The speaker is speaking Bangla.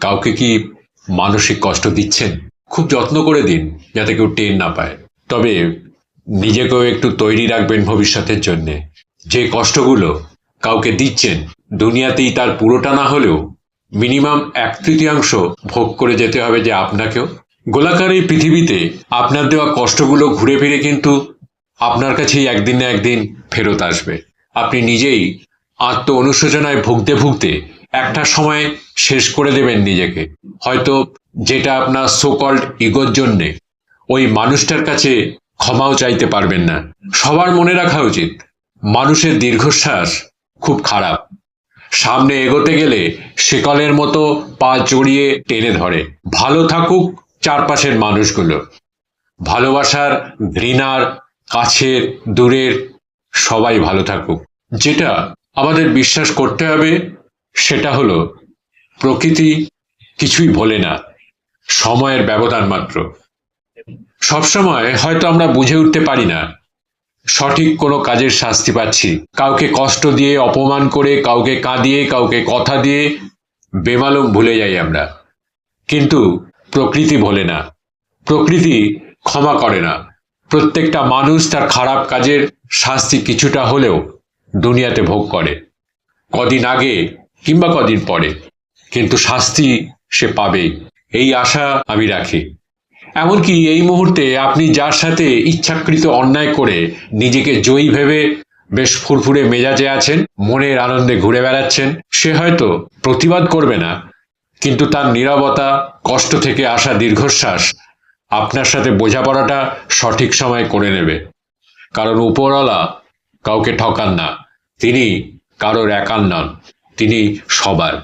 কাউকে কি মানসিক কষ্ট দিচ্ছেন? খুব যত্ন করে দিন যাতে কেউ টের না পায়। তবে নিজেকেও একটু তৈরি রাখবেন ভবিষ্যতের জন্যে। যে কষ্টগুলো কাউকে দিচ্ছেন, দুনিয়াতেই তার পুরোটা না হলেও মিনিমাম 1/3 ভোগ করে যেতে হবে যে আপনাকেও। গোলাকার এই পৃথিবীতে আপনার দেওয়া কষ্টগুলো ঘুরে ফিরে কিন্তু আপনার কাছেই একদিন না একদিন ফেরত আসবে। আপনি নিজেই আত্ম অনুশোচনায় ভুগতে ভুগতে একটা সময় শেষ করে দেবেন নিজেকে। হয়তো যেটা আপনার সো কল্ড ইগোর জন্যে ওই মানুষটার কাছে ক্ষমাও চাইতে পারবেন না। সবার মনে রাখা উচিত, মানুষের দীর্ঘশ্বাস খুব খারাপ। সামনে এগোতে গেলে শিকলের মতো পা জড়িয়ে টেনে ধরে। ভালো থাকুক চারপাশের মানুষগুলো, ভালোবাসার, ঘৃণার, কাছের, দূরের সবাই ভালো থাকুক। যেটা আমাদের বিশ্বাস করতে হবে সেটা হলো প্রকৃতি কিছুই ভোলে না, সময়ের ব্যবধান মাত্র। সবসময় হয়তো আমরা বুঝে উঠতে পারি না সঠিক কোনো কাজের শাস্তি পাচ্ছি। কাউকে কষ্ট দিয়ে, অপমান করে, কাউকে কাঁদিয়ে, কাউকে কথা দিয়ে বেমালুম ভুলে যাই আমরা। কিন্তু প্রকৃতি ভোলে না, প্রকৃতি ক্ষমা করে না। প্রত্যেকটা মানুষ তার খারাপ কাজের শাস্তি কিছুটা হলেও দুনিয়াতে ভোগ করে, কদিন আগে কিংবা কদিন পরে, কিন্তু শাস্তি সে পাবেই, এই আশা আমি রাখি। এমনকি এই মুহূর্তে আপনি যার সাথে ইচ্ছাকৃত অন্যায় করে নিজেকে জয়ী ভেবে বেশ ফুরফুরে মেজাজে আছেন, মনের আনন্দে ঘুরে বেড়াচ্ছেন, সে হয়তো প্রতিবাদ করবে না, কিন্তু তার নীরবতা, কষ্ট থেকে আসা দীর্ঘশ্বাস আপনার সাথে বোঝাপড়াটা সঠিক সময় করে নেবে। কারণ উপরওয়ালা কাউকে ঠকান না, তিনি কারোর একার নন, তিনি সবার।